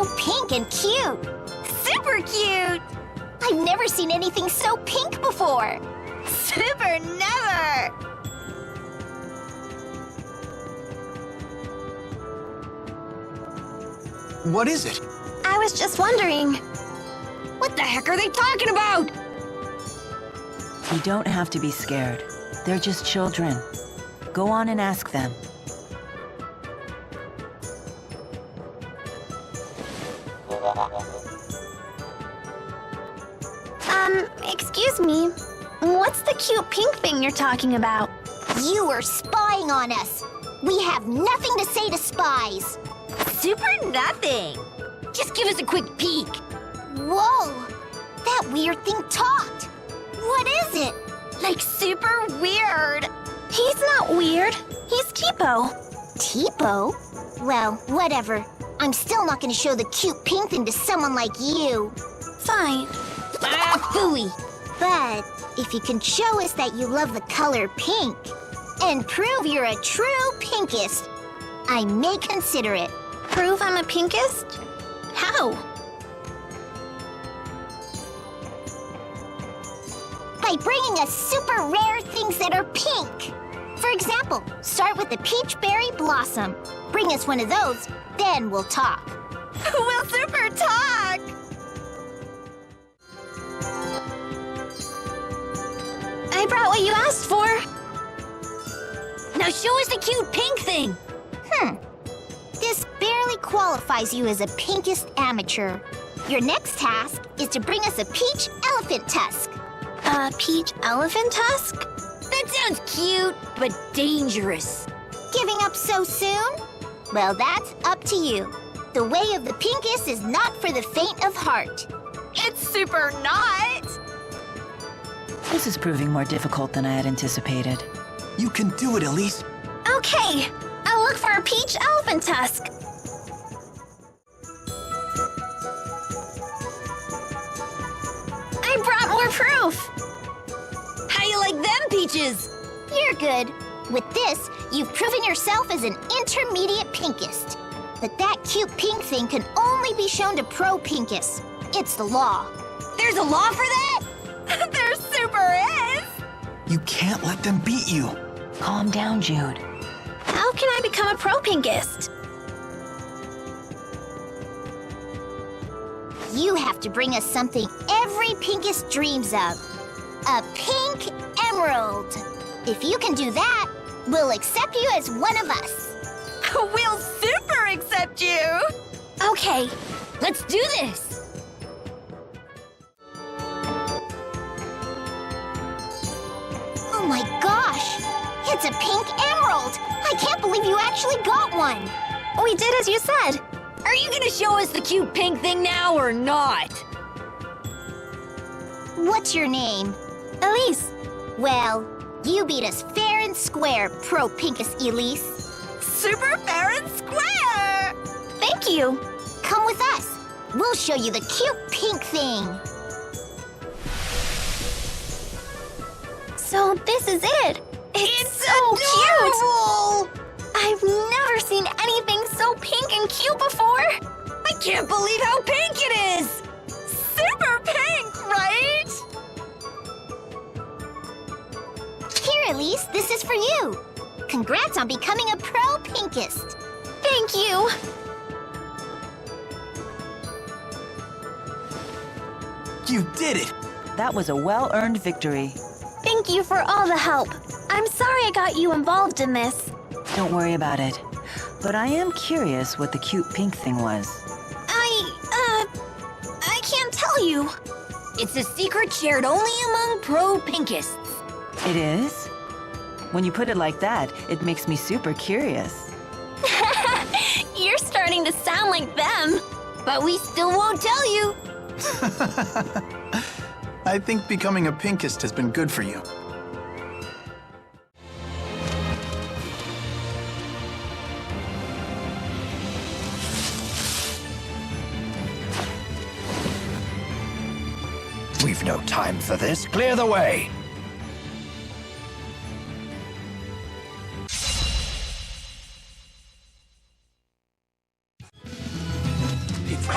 so pink and cute. Super cute! I've never seen anything so pink before. Super never! What is it? I was just wondering. What the heck are they talking about? You don't have to be scared. They're just children. Go on and ask them. Excuse me. What's the cute pink thing you're talking about? You were spying on us. We have nothing to say to spies. Super nothing. Just give us a quick peek. Whoa! That weird thing talked. What is it? Like super weird. He's not weird. He's Tipo. Tipo? Well, whatever. I'm still not gonna show the cute pink thing to someone like you. Fine. Ah, phooey. But if you can show us that you love the color pink and prove you're a true pinkest, I may consider it. Prove I'm a pinkest? How? By bringing us super rare things that are pink. For example, start with the peach berry blossom. Bring us one of those, then we'll talk. We'll super talk! I brought what you asked for. Now show us the cute pink thing. This barely qualifies you as a pinkest amateur. Your next task is to bring us a peach elephant tusk. A peach elephant tusk? That sounds cute, but dangerous. Giving up so soon? Well, that's up to you. The way of the pinkest is not for the faint of heart. It's super not. This is proving more difficult than I had anticipated. You can do it, Elise. Okay, I'll look for a peach elephant tusk. I brought more proof. How you like them peaches? You're good. With this, you've proven yourself as an intermediate pinkest. But that cute pink thing can only be shown to pro pinkests. It's the law. There's a law for that? There super is! You can't let them beat you. Calm down, Jude. How can I become a pro pinkest? You have to bring us something every pinkest dreams of. A pink emerald. If you can do that, we'll accept you as one of us. We'll super accept you! Okay, Let's do this! oh my gosh! It's a pink emerald! I can't believe you actually got one! We did as you said. Are you gonna show us the cute pink thing now or not? What's your name? Elise. Well, you beat us fair and square, pro pinkest Elise. Super fair and square! Thank you. Come with us. We'll show you the cute pink thing. So this is it. It's so adorable! cute. I've never seen anything so pink and cute before. I can't believe how pink it is! Super pink, right? Here, Elise, this is for you. Congrats on becoming a pro pinkest. Thank you. You did it. That was a well-earned victory. Thank you for all the help. I'm sorry I got you involved in this. Don't worry about it. But I am curious what the cute pink thing was. I can't tell you. It's a secret shared only among pro pinkests. It is? When you put it like that, it makes me super curious. You're starting to sound like them. But we still won't tell you. I think becoming a pinkest has been good for you. We've no time for this. Clear the way. It's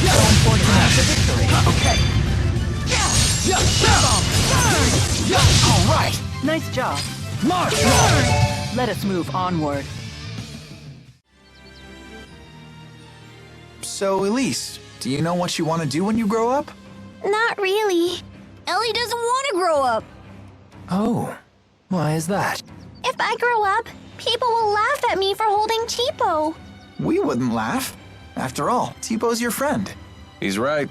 Going for the victory. Okay. All right. Nice job. March! Let us move onward. So, Elise, do you know what you want to do when you grow up? Not really. Ellie doesn't want to grow up. Oh, why is that? If I grow up, people will laugh at me for holding Cheapo. We wouldn't laugh. After all, Tipo your friend. He's right.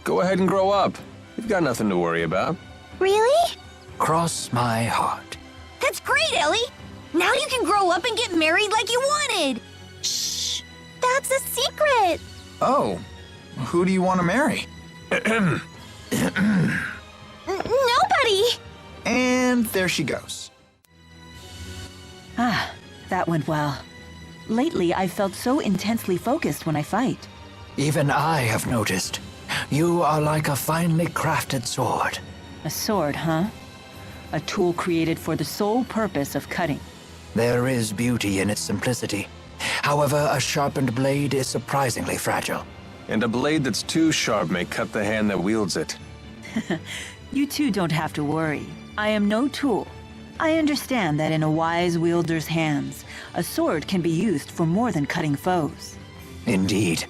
Go ahead and grow up. You've got nothing to worry about. Really? Cross my heart. That's great, Ellie. Now you can grow up and get married like you wanted. Shh! That's a secret! Oh, who do you want to marry? Nobody! And there she goes. Ah, that went well. Lately, I've felt so intensely focused when I fight. Even I have noticed. You are like a finely crafted sword. A sword, huh? A tool created for the sole purpose of cutting. There is beauty in its simplicity. However, a sharpened blade is surprisingly fragile. And a blade that's too sharp may cut the hand that wields it. You two don't have to worry. I am no tool. I understand that in a wise wielder's hands, a sword can be used for more than cutting foes. Indeed.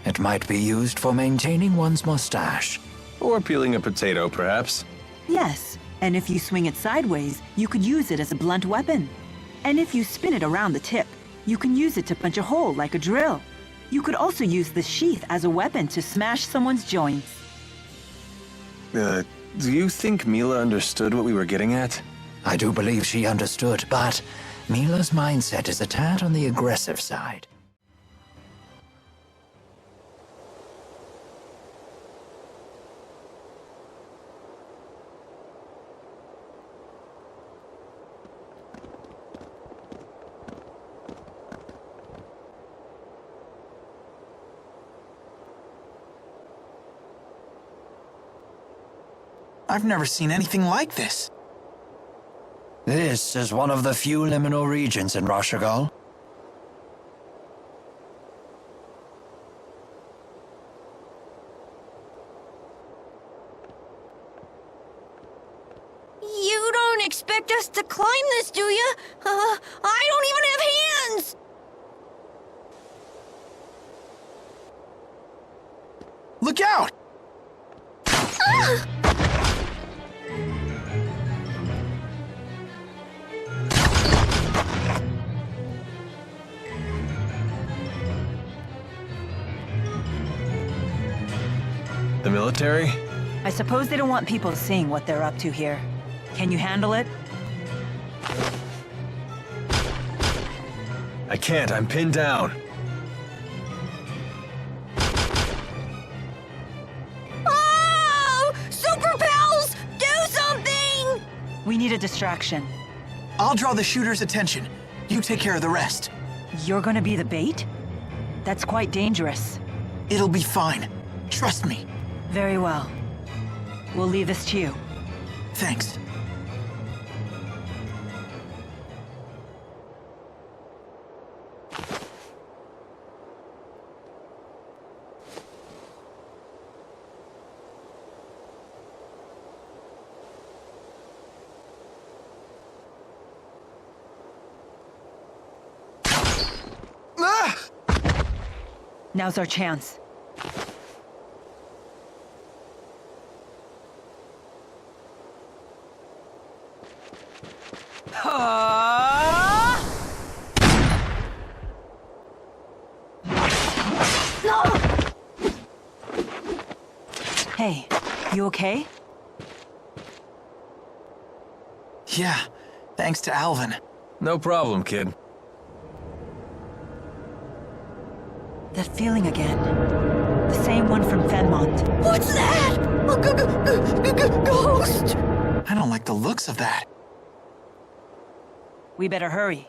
It might be used for maintaining one's mustache. Or peeling a potato, perhaps. Yes, and if you swing it sideways, you could use it as a blunt weapon. And if you spin it around the tip, you can use it to punch a hole like a drill. You could also use the sheath as a weapon to smash someone's joints. Do you think Mila understood what we were getting at? I do believe she understood, but Mila's mindset is a tad on the aggressive side. I've never seen anything like this. This is one of the few liminal regions in Rashagal. You don't expect us to climb this, do you? I don't even have hands! Look out! The military? I suppose they don't want people seeing what they're up to here. Can you handle it? I can't, I'm pinned down. Oh! Super Pals! Do something! We need a distraction. I'll draw the shooter's attention. You take care of the rest. You're gonna be the bait? That's quite dangerous. It'll be fine. Trust me. Very well. We'll leave this to you. Thanks. Ah! Now's our chance. Hey, you okay? Yeah, thanks to Alvin. No problem, kid. That feeling again. The same one from Fenmont. What's that? A ghost! I don't like the looks of that. We better hurry.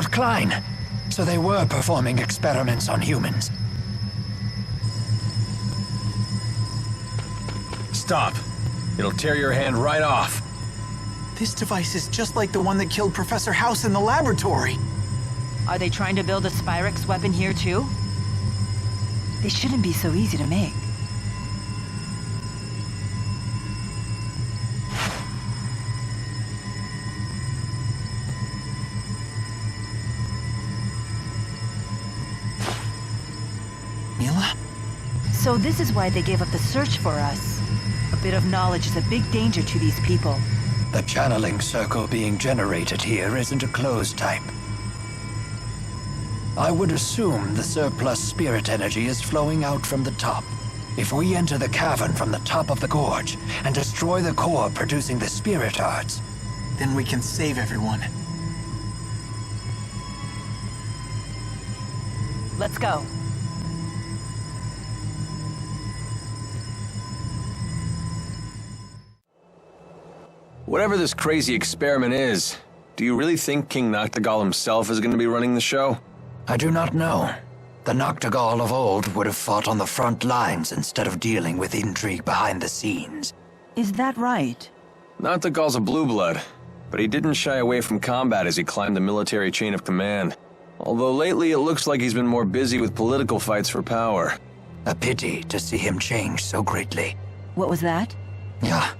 Lord Klein. So they were performing experiments on humans. Stop. It'll tear your hand right off. This device is just like the one that killed Professor House in the laboratory. Are they trying to build a Spyrex weapon here too? They shouldn't be so easy to make. Mila? So this is why they gave up the search for us. A bit of knowledge is a big danger to these people. The channeling circle being generated here isn't a closed type. I would assume the surplus spirit energy is flowing out from the top. If we enter the cavern from the top of the gorge and destroy the core producing the spirit hearts, Then we can save everyone. Let's go. Whatever this crazy experiment is, do you really think King Noctigal himself is going to be running the show? I do not know. The Noctigal of old would have fought on the front lines instead of dealing with intrigue behind the scenes. Is that right? Noctigal's a blue blood, but he didn't shy away from combat as he climbed the military chain of command. Although lately it looks like he's been more busy with political fights for power. A pity to see him change so greatly. What was that? Yeah,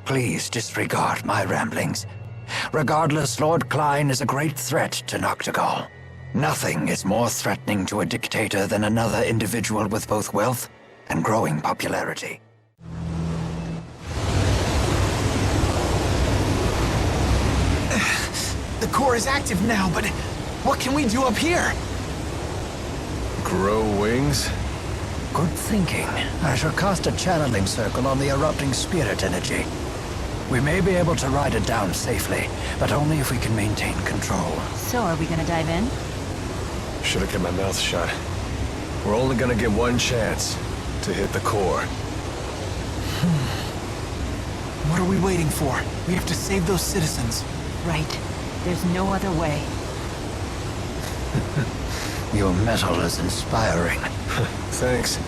please disregard my ramblings. Regardless, Lord Klein is a great threat to Noctigal. Nothing is more threatening to a dictator than another individual with both wealth and growing popularity. The core is active now, but what can we do up here? Grow wings? Good thinking. I shall cast a channeling circle on the erupting spirit energy. We may be able to ride it down safely, but only if we can maintain control. So are we gonna dive in? Should have kept my mouth shut. We're only gonna get one chance to hit the core. What are we waiting for? We have to save those citizens. Right. There's no other way. Your mettle is inspiring. Thanks.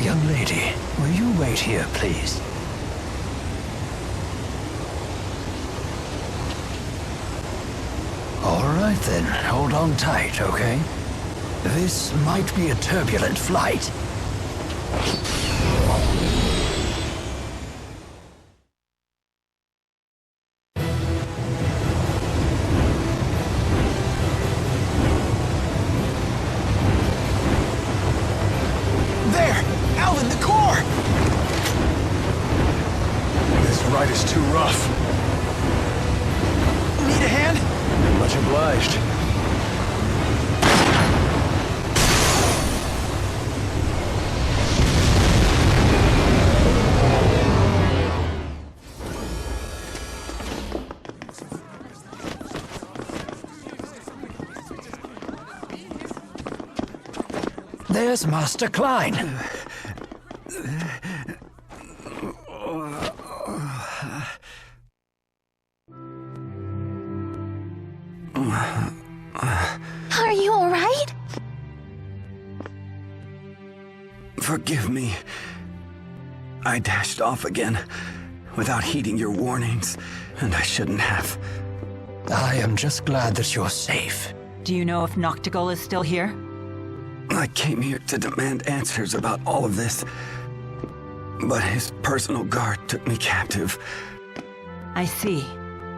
Young lady, will you wait here, please? All right then, hold on tight, okay? This might be a turbulent flight. There! Alvin, the core! This ride is too rough. Need a hand? Much obliged. There's Master Klein. Are you all right? Forgive me. I dashed off again without heeding your warnings, and I shouldn't have. I am just glad that you're safe. Do you know if Noctigal is still here? I came here to demand answers about all of this, but his personal guard took me captive. I see.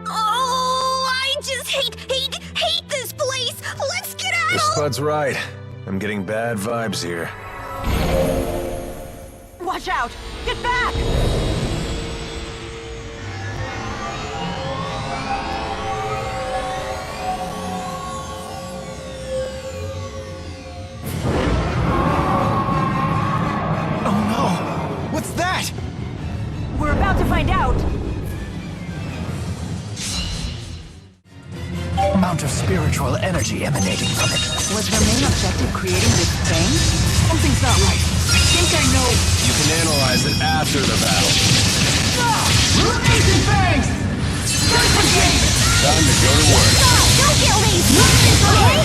Oh, I just hate this place! Let's get out! Your Spud's right. I'm getting bad vibes here. Watch out! Get back! Oh no! What's that? We're about to find out! Amount of spiritual energy emanating from it. Was their main objective creating this thing? Something's not right. I think I know. You can analyze it after the battle. Ancient fangs! Time to go to work. Go! Don't kill these! Okay?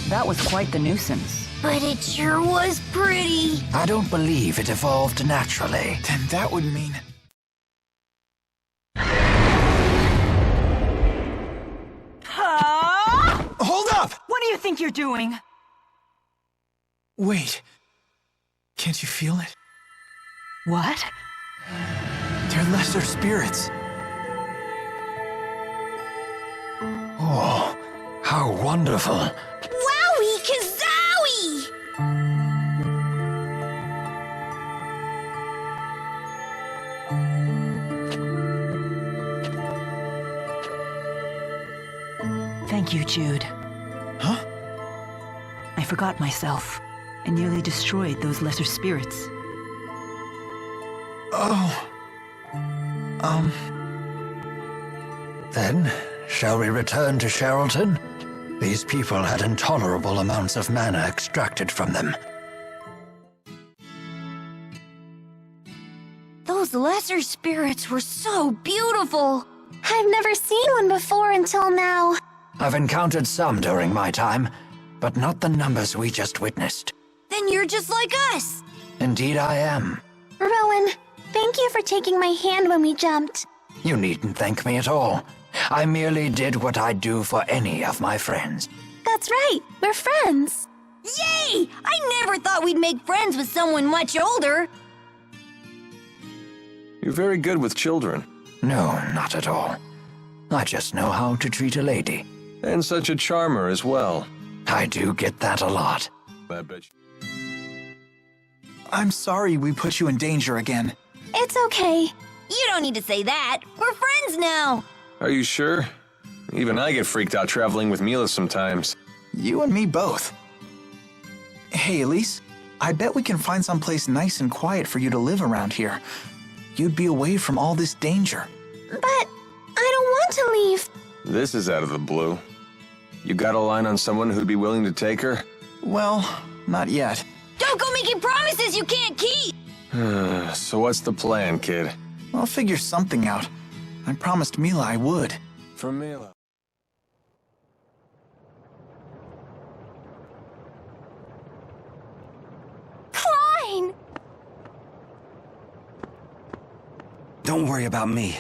That was quite the nuisance. But it sure was pretty. I don't believe it evolved naturally. Then that would mean... Hold up! What do you think you're doing? Wait. Can't you feel it? What? They're lesser spirits. Oh, how wonderful. Wowie kazowie! Thank you, Jude. Huh? I forgot myself and nearly destroyed those lesser spirits. Oh. Then, shall we return to Sherrilton? These people had intolerable amounts of mana extracted from them. Those lesser spirits were so beautiful. I've never seen one before until now. I've encountered some during my time, but not the numbers we just witnessed. Then you're just like us. Indeed I am. Rowan, thank you for taking my hand when we jumped. You needn't thank me at all. I merely did what I'd do for any of my friends. That's right, we're friends. Yay! I never thought we'd make friends with someone much older. You're very good with children. No, not at all. I just know how to treat a lady. And such a charmer as well. I do get that a lot. I bet you. I'm sorry we put you in danger again. It's okay. You don't need to say that. We're friends now. Are you sure? Even I get freaked out traveling with Mila sometimes. You and me both. Hey, Elise, I bet we can find someplace nice and quiet for you to live around here. You'd be away from all this danger. But I don't want to leave. This is out of the blue. You got a line on someone who'd be willing to take her? Well, not yet. Don't go making promises you can't keep. So what's the plan, kid? I'll figure something out. I promised Mila I would. For Mila. Fine. Don't worry about me.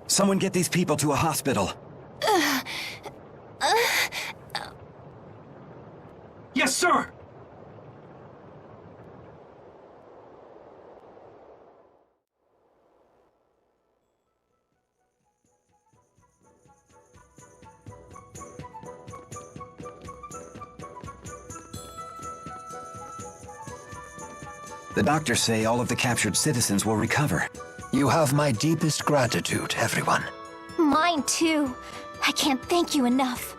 Someone get these people to a hospital. Yes, sir! The doctors say all of the captured citizens will recover. You have my deepest gratitude, everyone. Mine too. I can't thank you enough.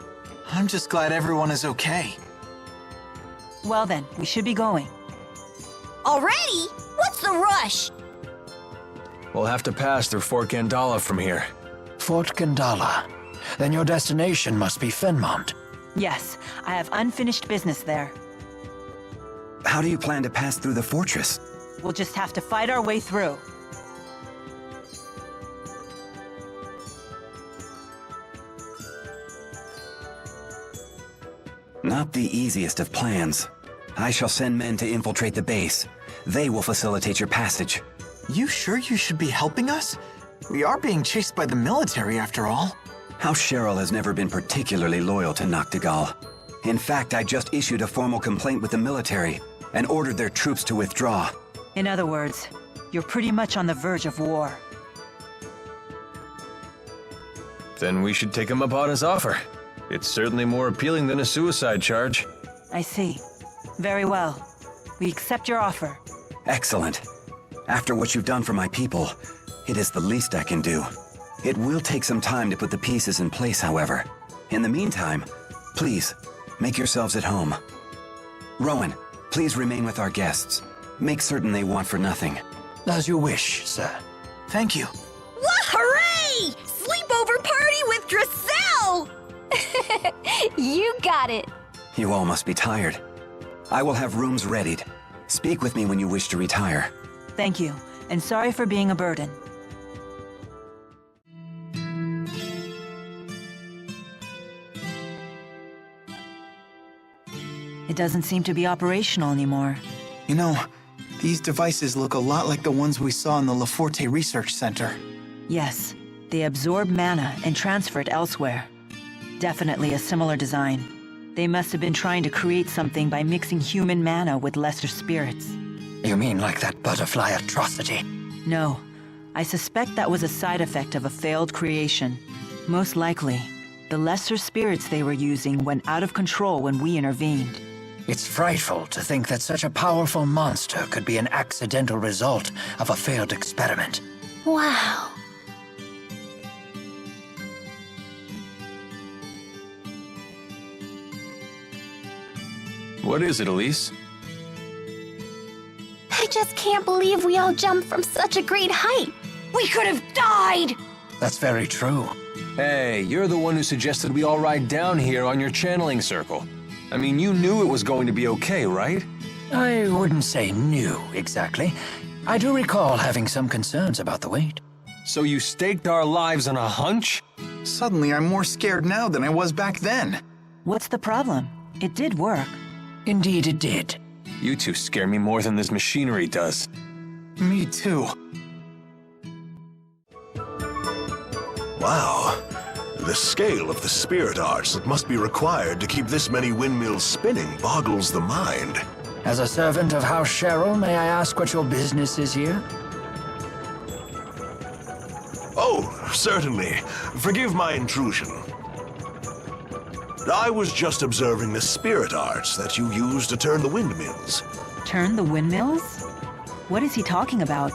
I'm just glad everyone is okay. Well then, we should be going. Already? What's the rush? We'll have to pass through Fort Gandala from here. Fort Gandala. Then your destination must be Fenmont. Yes, I have unfinished business there. How do you plan to pass through the fortress? We'll just have to fight our way through. Not the easiest of plans. I shall send men to infiltrate the base. They will facilitate your passage. You sure you should be helping us? We are being chased by the military after all. House Cheryl has never been particularly loyal to Noctigal. In fact, I just issued a formal complaint with the military and ordered their troops to withdraw. In other words, you're pretty much on the verge of war. Then we should take him up on his offer. It's certainly more appealing than a suicide charge. I see. Very well. We accept your offer. Excellent. After what you've done for my people, it is the least I can do. It will take some time to put the pieces in place, however. In the meantime, please, make yourselves at home. Rowan, please remain with our guests. Make certain they want for nothing. As you wish, sir. Thank you. What? Hooray! Sleepover party with Dressel! You got it. You all must be tired. I will have rooms readied. Speak with me when you wish to retire. Thank you, and sorry for being a burden. It doesn't seem to be operational anymore. You know, these devices look a lot like the ones we saw in the Laforte Research Center. Yes, they absorb mana and transfer it elsewhere. Definitely a similar design. They must have been trying to create something by mixing human mana with lesser spirits. You mean like that butterfly atrocity? No, I suspect that was a side effect of a failed creation. Most likely, the lesser spirits they were using went out of control when we intervened. It's frightful to think that such a powerful monster could be an accidental result of a failed experiment. Wow. What is it, Elise? I just can't believe we all jumped from such a great height. We could have died! That's very true. Hey, you're the one who suggested we all ride down here on your channeling circle. I mean, you knew it was going to be okay, right? I wouldn't say new, exactly. I do recall having some concerns about the weight. So you staked our lives on a hunch? Suddenly, I'm more scared now than I was back then. What's the problem? It did work. Indeed it did. You two scare me more than this machinery does. Me too. Wow. The scale of the spirit arts that must be required to keep this many windmills spinning boggles the mind. As a servant of House Cheryl, may I ask what your business is here? Oh, certainly. Forgive my intrusion. I was just observing the spirit arts that you use to turn the windmills. Turn the windmills? What is he talking about?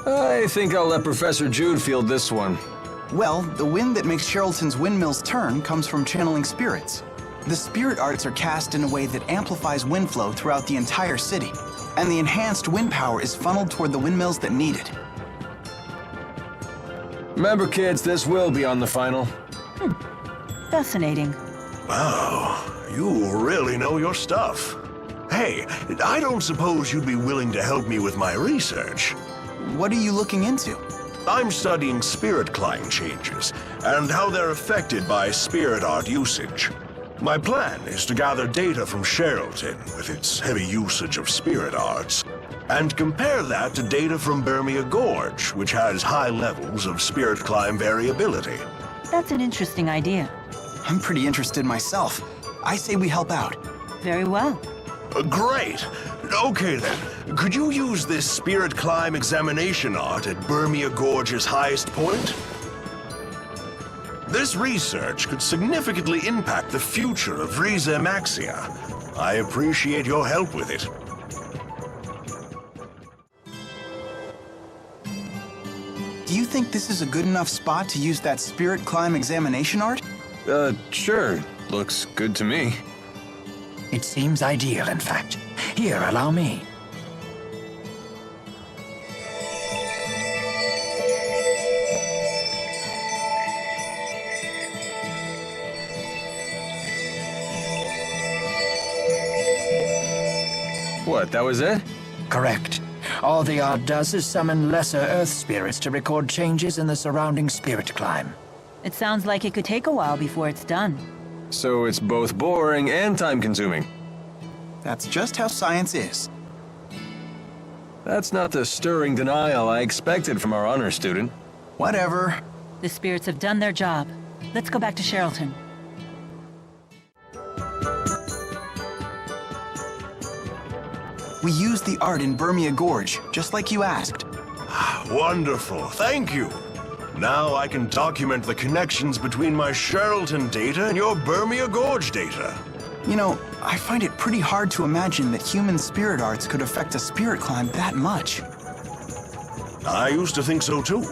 I think I'll let Professor Jude field this one. Well, the wind that makes Sherrilton's windmills turn comes from channeling spirits. The spirit arts are cast in a way that amplifies wind flow throughout the entire city, and the enhanced wind power is funneled toward the windmills that need it. Remember, kids, this will be on the final. Fascinating. Wow, you really know your stuff. Hey, I don't suppose you'd be willing to help me with my research. What are you looking into? I'm studying spirit climb changes and how they're affected by spirit art usage. My plan is to gather data from Sherrilton with its heavy usage of spirit arts and compare that to data from Burmia Gorge, which has high levels of spirit climb variability. That's an interesting idea. I'm pretty interested myself. I say we help out. Very well. Great. Okay then, could you use this spirit climb examination art at Burmia Gorge's highest point? This research could significantly impact the future of Riza Maxia. I appreciate your help with it. Do you think this is a good enough spot to use that spirit climb examination art? Sure. Looks good to me. It seems ideal, in fact. Here, allow me. What, that was it? Correct. All the art does is summon lesser earth spirits to record changes in the surrounding spirit climb. It sounds like it could take a while before it's done. So it's both boring and time-consuming. That's just how science is. That's not the stirring denial I expected from our honor student. Whatever. The spirits have done their job. Let's go back to Sherrilton. We used the art in Burmia Gorge, just like you asked. Wonderful, thank you. Now I can document the connections between my Sherrilton data and your Burmia Gorge data. You know, I find it pretty hard to imagine that human spirit arts could affect a spirit climb that much. I used to think so too,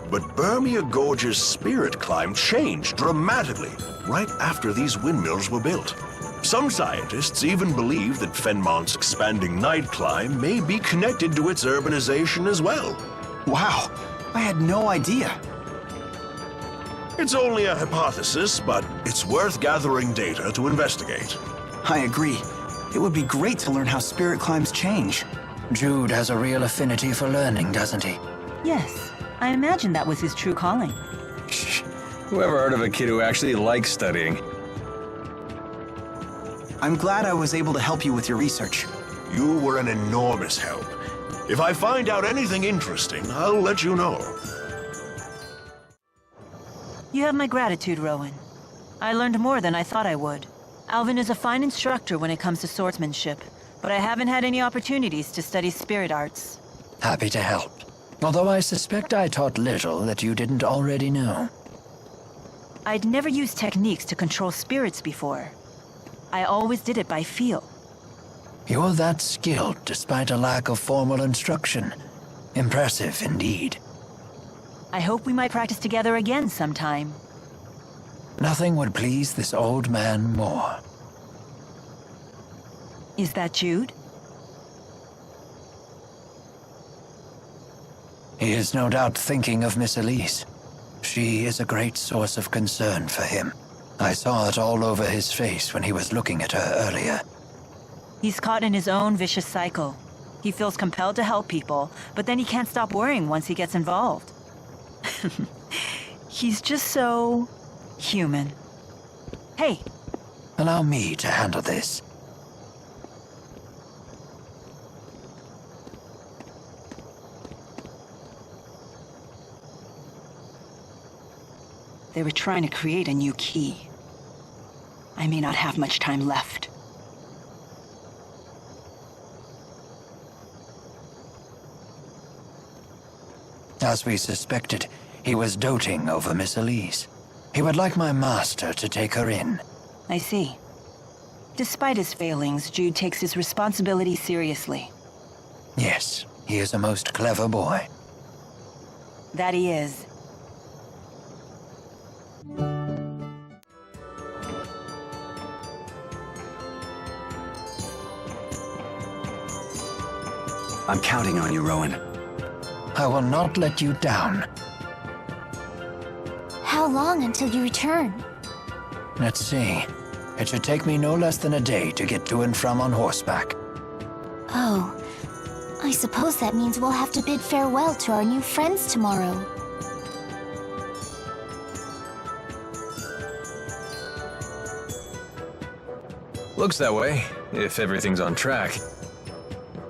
but Burmia Gorge's spirit climb changed dramatically right after these windmills were built. Some scientists even believe that Fenmont's expanding night climb may be connected to its urbanization as well. Wow, I had no idea. It's only a hypothesis, but it's worth gathering data to investigate. I agree. It would be great to learn how spirit climbs change. Jude has a real affinity for learning, doesn't he? Yes, I imagine that was his true calling. Whoever heard of a kid who actually likes studying? I'm glad I was able to help you with your research. You were an enormous help. If I find out anything interesting, I'll let you know. You have my gratitude, Rowan. I learned more than I thought I would. Alvin is a fine instructor when it comes to swordsmanship, but I haven't had any opportunities to study spirit arts. Happy to help. Although I suspect I taught little that you didn't already know. I'd never used techniques to control spirits before. I always did it by feel. You're that skilled despite a lack of formal instruction. Impressive indeed. I hope we might practice together again sometime. Nothing would please this old man more. Is that Jude? He is no doubt thinking of Miss Elise. She is a great source of concern for him. I saw it all over his face when he was looking at her earlier. He's caught in his own vicious cycle. He feels compelled to help people, but then he can't stop worrying once he gets involved. He's just so... human. Hey! Allow me to handle this. They were trying to create a new key. I may not have much time left. As we suspected, he was doting over Miss Elise. He would like my master to take her in. I see. Despite his failings, Jude takes his responsibility seriously. Yes, he is a most clever boy. That he is. I'm counting on you, Rowan. I will not let you down. How long until you return? Let's see. It should take me no less than a day to get to and from on horseback. Oh, I suppose that means we'll have to bid farewell to our new friends tomorrow. Looks that way, if everything's on track.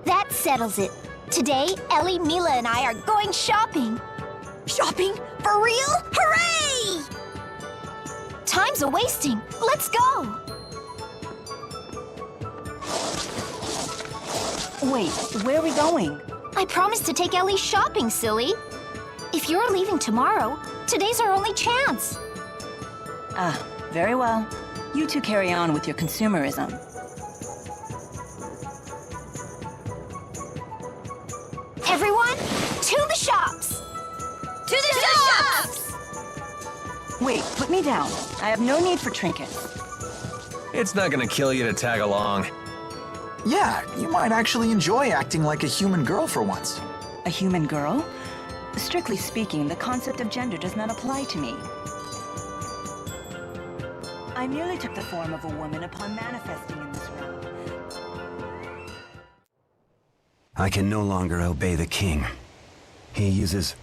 That settles it. Today, Ellie, Mila, and I are going shopping. Shopping? For real? Hooray! Time's a-wasting. Let's go! Wait, where are we going? I promised to take Ellie shopping, silly. If you're leaving tomorrow, today's our only chance. Ah, very well. You two carry on with your consumerism. Everyone, to the shops! To the shops! Wait, put me down. I have no need for trinkets. It's not gonna kill you to tag along. Yeah, you might actually enjoy acting like a human girl for once. A human girl? Strictly speaking, the concept of gender does not apply to me. I merely took the form of a woman upon manifesting in this realm. I can no longer obey the king. He uses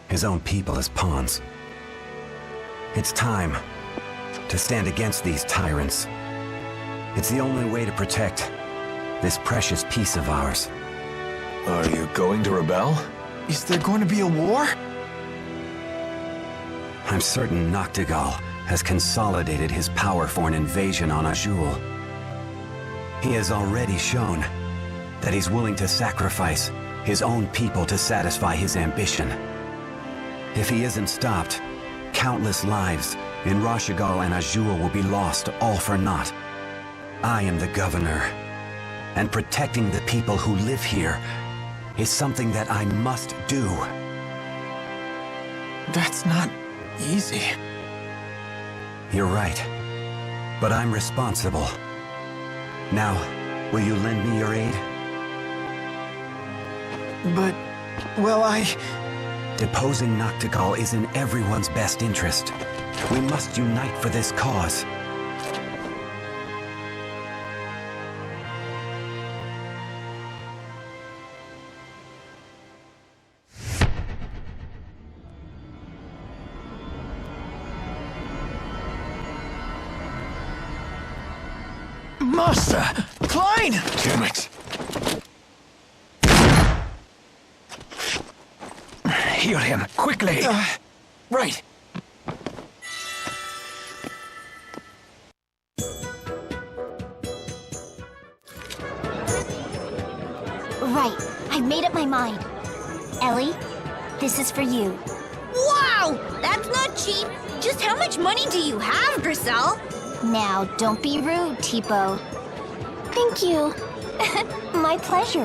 his own people as pawns. It's time to stand against these tyrants. It's the only way to protect this precious piece of ours. Are you going to rebel? Is there going to be a war? I'm certain Noctigal has consolidated his power for an invasion on Azul. He has already shown that he's willing to sacrifice his own people to satisfy his ambition. If he isn't stopped, countless lives in Rashigal and Azul will be lost all for naught. I am the governor, and protecting the people who live here is something that I must do. That's not easy. You're right, but I'm responsible. Now, will you lend me your aid? But, well, Deposing Noctigal is in everyone's best interest. We must unite for this cause. Master! Klein! Damn it. Heal him, quickly! Right. Right, I've made up my mind. Ellie, this is for you. Wow! That's not cheap. Just how much money do you have, Griselle? Now, don't be rude, Tipo. Thank you. My pleasure.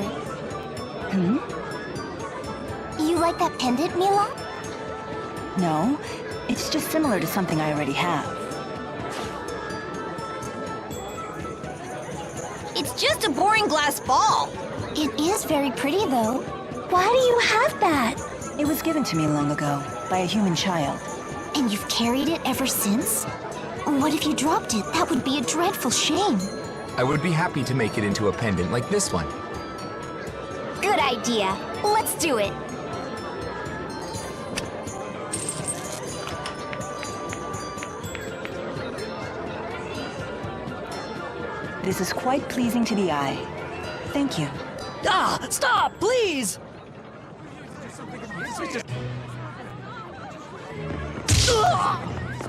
You like that pendant, Mila? No, it's just similar to something I already have. It's just a boring glass ball. It is very pretty, though. Why do you have that? It was given to me long ago by a human child. And you've carried it ever since? What if you dropped it? That would be a dreadful shame. I would be happy to make it into a pendant like this one. Good idea. Let's do it. This is quite pleasing to the eye. Thank you. Ah, stop, please!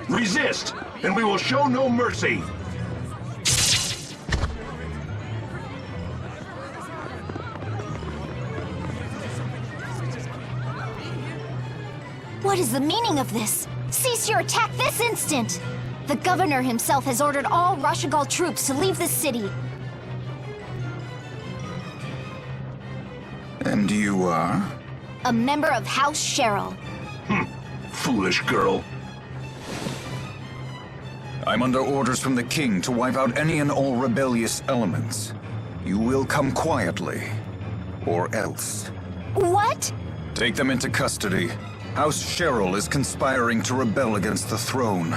Resist, and we will show no mercy. What is the meaning of this? Cease your attack this instant! The governor himself has ordered all Rashagal troops to leave the city. And you are? A member of House Cheryl. Foolish girl. I'm under orders from the king to wipe out any and all rebellious elements. You will come quietly, or else. What? Take them into custody. House Cheryl is conspiring to rebel against the throne.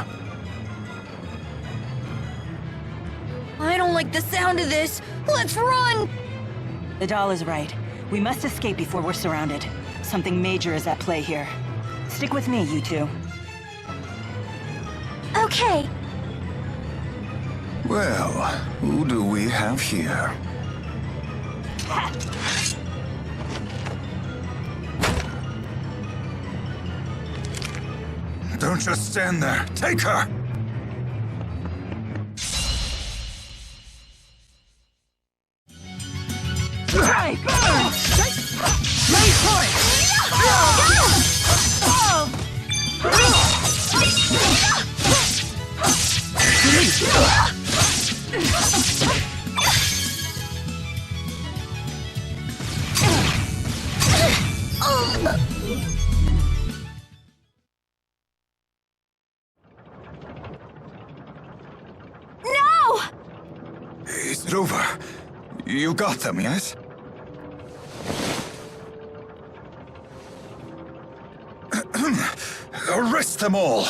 I don't like the sound of this. Let's run! The doll is right. We must escape before we're surrounded. Something major is at play here. Stick with me, you two. Okay. Well, who do we have here? Don't just stand there. Take her! No! Is it over? You got them, yes? Arrest them all!